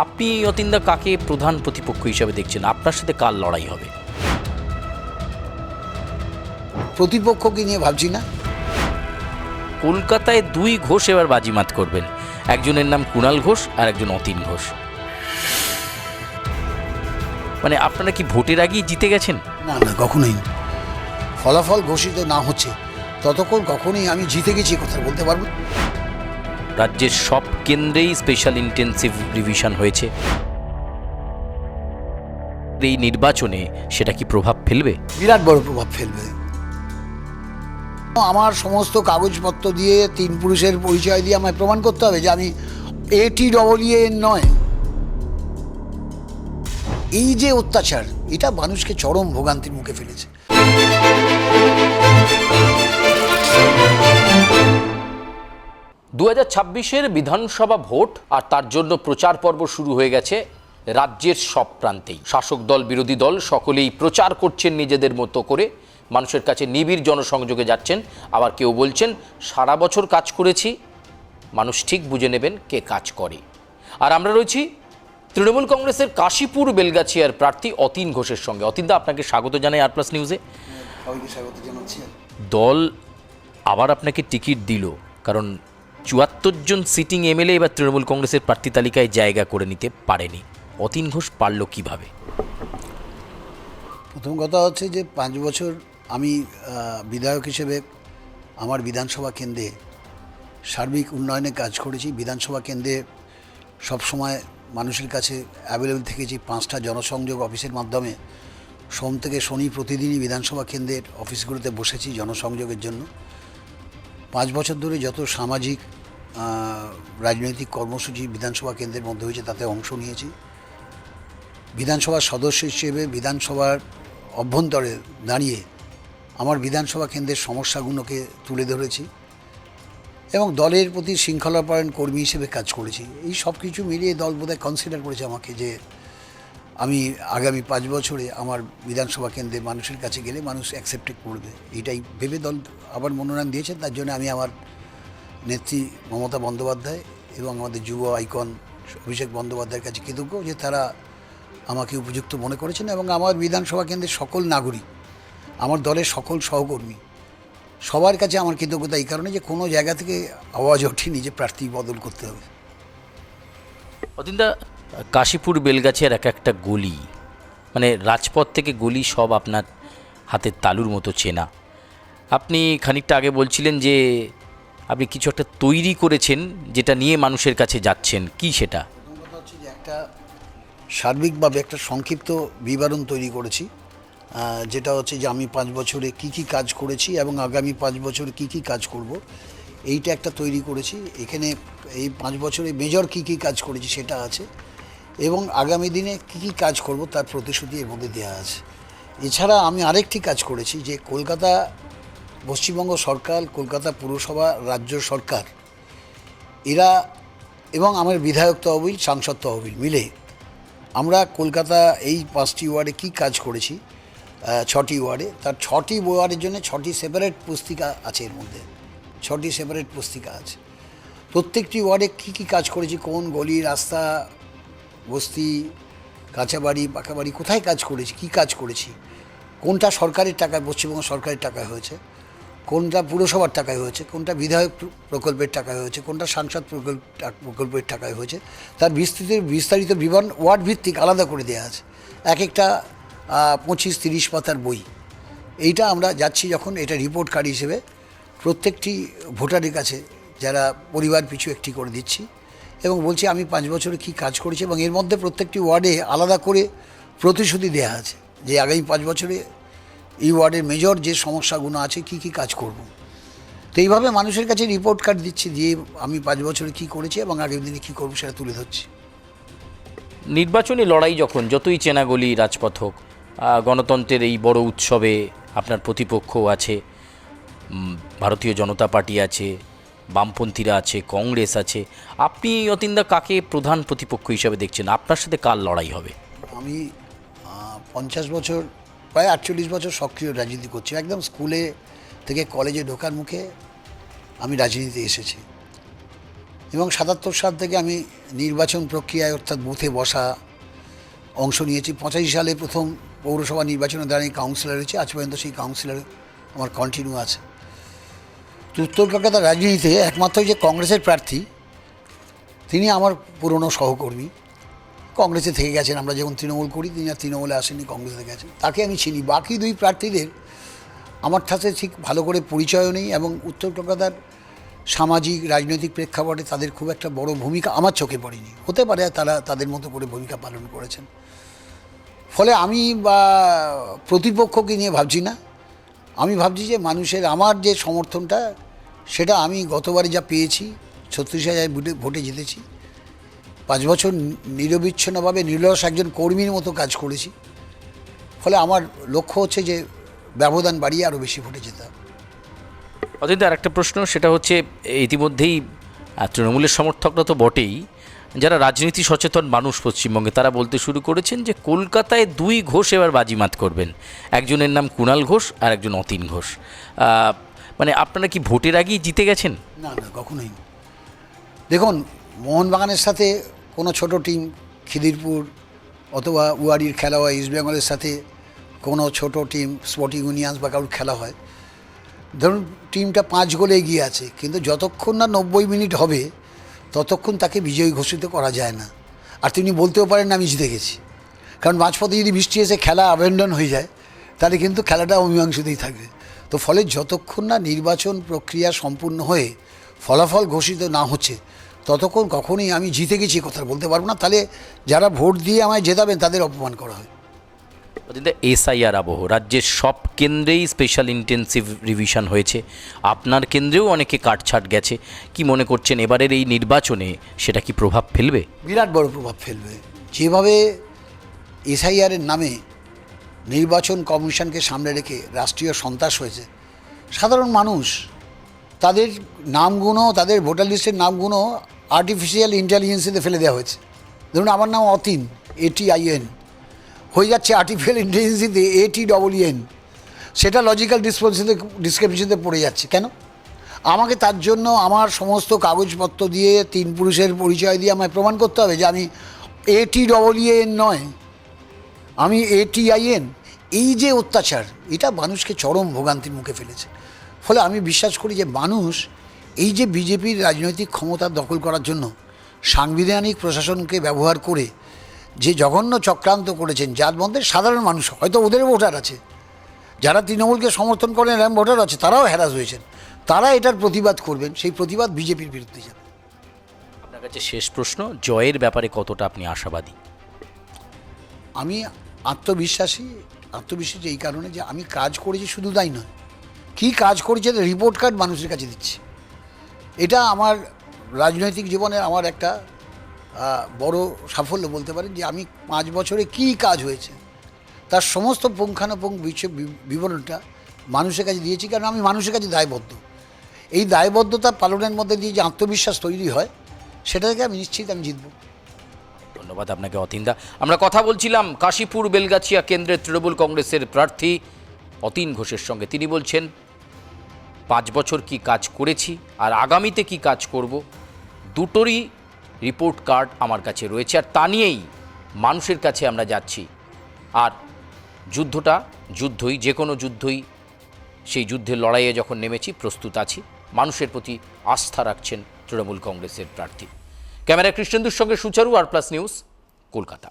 আপনি অতীন্দ্র কাকে প্রধান প্রতিপক্ষ হিসাবে দেখছেন? আপনার সাথে কার লড়াই হবে? প্রতিপক্ষকে নিয়ে ভাবছি না। কলকাতায় দুই ঘোষ এবার বাজিমাত করবেন, একজনের নাম কুণাল ঘোষ আর একজন অতীন ঘোষ। মানে আপনারা কি ভোটের আগেই জিতে গেছেন? না না, কখনোই না। ফলাফল ঘোষিত না হচ্ছে ততক্ষণ কখনোই আমি জিতে গেছি কথা বলতে পারবো না। রাজ্যের সব কেন্দ্রেই স্পেশাল ইন্টেন্সিভ রিভিশন হয়েছে। এই নির্বাচনে সেটা কি প্রভাব ফেলবে? বিরাট বড় প্রভাব ফেলবে। আমার সমস্ত কাগজপত্র দিয়ে তিন পুরুষের পরিচয় দিয়ে আমায় প্রমাণ করতে হবে যে আমি ATEE নয়। এই যে অত্যাচার, এটা মানুষকে চরম ভোগান্তির মুখে ফেলেছে। 2026-এর বিধানসভা ভোট আর তার জন্য প্রচার পর্ব শুরু হয়ে গেছে রাজ্যের সব প্রান্তেই। শাসক দল বিরোধী দল সকলেই প্রচার করছেন নিজেদের মতো করে, মানুষের কাছে নিবিড় জনসংযোগে যাচ্ছেন। আবার কেউ বলছেন সারা বছর কাজ করেছি, মানুষ ঠিক বুঝে নেবেন কে কাজ করে। আর আমরা রয়েছি তৃণমূল কংগ্রেসের কাশীপুর বেলগাছিয়ার প্রার্থী অতীন ঘোষের সঙ্গে। অতীনদা, আপনাকে স্বাগত জানাই আর প্লাস নিউজে। সবাইকে স্বাগত জানাচ্ছি। দল আবার আপনাকে টিকিট দিল, কারণ ৭৪ জন সিটিং MLA এবার তৃণমূল কংগ্রেসের প্রার্থী তালিকায় জায়গা করে নিতে পারেনি। অতীন ঘোষ পারল কিভাবে? প্রথম কথা হচ্ছে যে 5 বছর আমি বিধায়ক হিসেবে আমার বিধানসভা কেন্দ্রে সার্বিক উন্নয়নে কাজ করেছি। বিধানসভা কেন্দ্রে সবসময় মানুষের কাছে অ্যাভেলেবেল থেকেছি। 5টা জনসংযোগ অফিসের মাধ্যমে সোম থেকে শনি প্রতিদিনই বিধানসভা কেন্দ্রের অফিসগুলোতে বসেছি জনসংযোগের জন্য। 5 বছর ধরে যত সামাজিক রাজনৈতিক কর্মসূচি বিধানসভা কেন্দ্রের মধ্যে হয়েছে তাতে অংশ নিয়েছি। বিধানসভার সদস্য হিসেবে বিধানসভার অভ্যন্তরে দাঁড়িয়ে আমার বিধানসভা কেন্দ্রের সমস্যাগুলোকে তুলে ধরেছি এবং দলের প্রতি শৃঙ্খলাপরায়ণ কর্মী হিসেবে কাজ করেছি। এই সব কিছু মিলিয়ে দল বোধহয় কনসিডার করেছে আমাকে যে আমি আগামী 5 বছরে আমার বিধানসভা কেন্দ্রে মানুষের কাছে গেলে মানুষ অ্যাকসেপ্টেড করবে, এটাই ভেবে দল আবার মনোনয়ন দিয়েছে। তার জন্য আমি আমার নেত্রী মমতা বন্দ্যোপাধ্যায় এবং আমাদের যুব আইকন অভিষেক বন্দ্যোপাধ্যায়ের কাছে কৃতজ্ঞ যে তারা আমাকে উপযুক্ত মনে করেছেন এবং আমার বিধানসভা কেন্দ্রের সকল নাগরিক, আমার দলের সকল সহকর্মী, সবার কাছে আমার কৃতজ্ঞতা এই কারণে যে কোনো জায়গা থেকে আওয়াজ ওঠেনি যে প্রার্থী বদল করতে হবে। অতীনদা, কাশীপুর বেলগাছিয়ার এক একটা গলি, মানে রাজপথ থেকে গলি সব আপনার হাতের তালুর মতো চেনা। আপনি খানিকটা আগে বলছিলেন যে আপনি কিছু একটা তৈরি করেছেন যেটা নিয়ে মানুষের কাছে যাচ্ছেন, কি সেটা? প্রথম কথা হচ্ছে যে একটা সার্বিকভাবে একটা সংক্ষিপ্ত বিবরণ তৈরি করেছি, যেটা হচ্ছে যে আমি 5 বছরে কি কি কাজ করেছি এবং আগামী 5 বছরে কি কি কাজ করব, এইটা একটা তৈরি করেছি। এখানে এই 5 বছরে মেজর কি কি কাজ করেছি সেটা আছে এবং আগামী দিনে কি কি কাজ করব তার প্রতিশ্রুতি এর মধ্যে দেওয়া আছে। এছাড়া আমি আরেকটি কাজ করেছি যে কলকাতা পশ্চিমবঙ্গ সরকার, কলকাতা পুরসভা, রাজ্য সরকার এরা এবং আমার বিধায়ক তহবিল, সাংসদ তহবিল মিলে আমরা কলকাতা এই 5টি ওয়ার্ডে কী কাজ করেছি, 6টি ওয়ার্ডে, তার 6টি ওয়ার্ডের জন্য 6টি সেপারেট পুস্তিকা আছে। এর মধ্যে 6টি সেপারেট পুস্তিকা আছে। প্রত্যেকটি ওয়ার্ডে কী কী কাজ করেছি, কোন গলি, রাস্তা, বস্তি, কাঁচা বাড়ি, পাকা বাড়ি, কোথায় কাজ করেছি, কী কাজ করেছি, কোনটা সরকারের টাকায়, পশ্চিমবঙ্গ সরকারের টাকায় হয়েছে, কোনটা পুরসভার টাকায় হয়েছে, কোনটা বিধায়ক প্রকল্পের টাকায় হয়েছে, কোনটা সাংসদ প্রকল্পের টাকায় হয়েছে, তার বিস্তারিত বিবরণ ওয়ার্ড ভিত্তিক আলাদা করে দেওয়া আছে। এক একটা 25-30 পাতার বই। এইটা আমরা যাচ্ছি যখন এটা রিপোর্ট কার্ড হিসেবে প্রত্যেকটি ভোটারের কাছে, যারা পরিবার পিছু একটি করে দিচ্ছি এবং বলছি আমি 5 বছরে কী কাজ করেছি এবং এর মধ্যে প্রত্যেকটি ওয়ার্ডে আলাদা করে প্রতিশ্রুতি দেওয়া আছে যে আগামী 5 বছরে এই ওয়ার্ডের মেজর যে সমস্যাগুলো আছে কী কী কাজ করব। তো এইভাবে মানুষের কাছে রিপোর্ট কার্ড দিচ্ছি, দিয়ে আমি 5 বছরে কী করেছি এবং আগামী দিনে কী করবো সেটা তুলে ধরছি। নির্বাচনী লড়াই যখন যতই চেনাগলি রাজপথ হোক, গণতন্ত্রের এই বড় উৎসবে আপনার প্রতিপক্ষ আছে, ভারতীয় জনতা পার্টি আছে, বামপন্থীরা আছে, কংগ্রেস আছে। আপনি অতীনদা কাকে প্রধান প্রতিপক্ষ হিসাবে দেখছেন? আপনার সাথে কার লড়াই হবে? আমি 50 বছর, প্রায় 48 বছর সক্রিয় রাজনীতি করছি। একদম স্কুলে থেকে কলেজে ঢোকার মুখে আমি রাজনীতিতে এসেছি এবং ৭৭ সাল থেকে আমি নির্বাচন প্রক্রিয়ায় অর্থাৎ বুথে বসা অংশ নিয়েছি। 85 সালে প্রথম পৌরসভা নির্বাচনে দাঁড়িয়ে কাউন্সিলর হয়েছে, আজ পর্যন্ত সেই কাউন্সিলর আমার কন্টিনিউ আছে। তো উত্তর কলকাতার রাজনীতিতে একমাত্র যে কংগ্রেসের প্রার্থী, তিনি আমার পুরনো সহকর্মী, কংগ্রেসে থেকে গেছেন। আমরা যখন তৃণমূল করি তিনি আর তৃণমূলে আসেননি, কংগ্রেসে গেছেন, তাকে আমি চিনি। বাকি দুই প্রার্থীদের আমার সাথে ঠিক ভালো করে পরিচয়ও নেই এবং উত্তর কলকাতার সামাজিক রাজনৈতিক প্রেক্ষাপটে তাদের খুব একটা বড় ভূমিকা আমার চোখে পড়েনি। হতে পারে তারা তাদের মতো করে ভূমিকা পালন করেছেন। ফলে আমি বা প্রতিপক্ষকে নিয়ে ভাবছি না, আমি ভাবছি যে মানুষের আমার যে সমর্থনটা সেটা আমি গতবারে যা পেয়েছি, 36,000 ভোটে জিতেছি। 5 বছর নিরবিচ্ছিন্নভাবে নিরলস একজন কর্মীর মতো কাজ করেছি। ফলে আমার লক্ষ্য হচ্ছে যে ব্যবধান বাড়িয়ে আরও বেশি ভোটে যেতে হবে। অতীতে আর একটা প্রশ্ন, সেটা হচ্ছে ইতিমধ্যেই তৃণমূলের সমর্থকরা তো বটেই, যারা রাজনীতি সচেতন মানুষ পশ্চিমবঙ্গে তারা বলতে শুরু করেছেন যে কলকাতায় 2 ঘোষ এবার বাজিমাত করবেন। একজনের নাম কুণাল ঘোষ আর একজন অতীন ঘোষ। মানে আপনারা কি ভোটের আগেই জিতে গেছেন? না না, কখনোই না। দেখুন, মোহনবাগানের সাথে কোনো ছোট টিম, খিদিরপুর অথবা উয়ারির খেলা হয়, ইস্টবেঙ্গলের সাথে কোনো ছোট টিম, স্পোর্টিং ইউনিয়ন্স বা কারোর খেলা হয়, ধরুন টিমটা 5 গোলে এগিয়ে আছে, কিন্তু যতক্ষণ না 90 মিনিট হবে ততক্ষণ তাকে বিজয়ী ঘোষিত করা যায় না। আর তিনি বলতেও পারেন না আমি জিতে গেছি, কারণ মাঝপথে যদি বৃষ্টি এসে খেলা অ্যাবেন্ডন হয়ে যায় তাহলে কিন্তু খেলাটা অমীমাংসিতই থাকবে। তো ফলে যতক্ষণ না নির্বাচন প্রক্রিয়া সম্পূর্ণ হয়ে ফলাফল ঘোষিত না হচ্ছে ততক্ষণ কখনোই আমি জিতে গেছি কথা বলতে পারবো না। তাহলে যারা ভোট দিয়ে আমায় জেতাবেন তাদের অপমান করা হয়। অতীতে এসআইআর আবহ, রাজ্যের সব কেন্দ্রেই স্পেশাল ইন্টেন্সিভ রিভিশন হয়েছে, আপনার কেন্দ্রেও অনেকে কাটছাট গেছে। কি মনে করছেন এবারের এই নির্বাচনে সেটা কি প্রভাব ফেলবে? বিরাট বড় প্রভাব ফেলবে। যেভাবে এসআইআরের নামে নির্বাচন কমিশনকে সামনে রেখে রাষ্ট্রীয় সন্ত্রাস হয়েছে, সাধারণ মানুষ তাদের নামগুলো, তাদের ভোটার লিস্টের নামগুলো আর্টিফিশিয়াল ইন্টেলিজেন্সিতে ফেলে দেওয়া হয়েছে। ধরুন আমার নাম অতীন, ATIN, হয়ে যাচ্ছে আর্টিফিশিয়াল ইন্টেলিজেন্সিতে ATEEN। সেটা লজিক্যাল ডিসক্রিপশনতে পড়ে যাচ্ছে। কেন? আমাকে তার জন্য আমার সমস্ত কাগজপত্র দিয়ে 3 পুরুষের পরিচয় দিয়ে আমায় প্রমাণ করতে হবে যে আমি ATEEN নয়, আমি ATIN। এই যে অত্যাচার, এটা মানুষকে চরম ভোগান্তির মুখে ফেলেছে। ফলে আমি বিশ্বাস করি যে মানুষ এই যে বিজেপির রাজনৈতিক ক্ষমতা দখল করার জন্য সাংবিধানিক প্রশাসনকে ব্যবহার করে যে জঘন্য চক্রান্ত করেছেন, যার মধ্যে সাধারণ মানুষ, হয়তো ওদের ভোটার আছে, যারা তৃণমূলকে সমর্থন করেন এরকম ভোটার আছে, তারাও হ্যারাস হয়েছেন, তারা এটার প্রতিবাদ করবেন। সেই প্রতিবাদ বিজেপির বিরুদ্ধে যাবে। আপনার কাছে শেষ প্রশ্ন, জয়ের ব্যাপারে কতটা আপনি আশাবাদী? আমি আত্মবিশ্বাসী এই কারণে যে আমি কাজ করেছি, শুধু তাই নয়, কী কাজ করেছি রিপোর্ট কার্ড মানুষের কাছে দিচ্ছি। এটা আমার রাজনৈতিক জীবনের আমার একটা বড় সাফল্য বলতে পারেন, যে আমি 5 বছরে কী কাজ হয়েছে তার সমস্ত পুঙ্খানুপুঙ্খ বিবরণটা মানুষের কাছে দিয়েছি। কারণ আমি মানুষের কাছে দায়বদ্ধ। এই দায়বদ্ধতা পালনের মধ্যে দিয়ে যে আত্মবিশ্বাস তৈরি হয়, সেটা থেকে আমি নিশ্চিত আমি জিতব। ধন্যবাদ আপনাকে অতীনদা। আমরা কথা বলছিলাম কাশীপুর বেলগাছিয়া কেন্দ্রের তৃণমূল কংগ্রেসের প্রার্থী অতীন ঘোষের সঙ্গে। তিনি বলছেন 5 বছর কি কাজ করেছি আর আগামীতে কি কাজ করব, দুটোরই রিপোর্ট কার্ড আমার কাছে রয়েছে, আর তা নিয়েই মানুষের কাছে আমরা যাচ্ছি। আর যুদ্ধই, যে কোনো যুদ্ধই, সেই যুদ্ধের লড়াইয়ে যখন নেমেছি প্রস্তুত আছি। মানুষের প্রতি আস্থা রাখছেন তৃণমূল কংগ্রেসের প্রার্থী। ক্যামেরায় কৃষ্ণেন্দুর সঙ্গে সুচারু, আর প্লাস নিউজ, কলকাতা।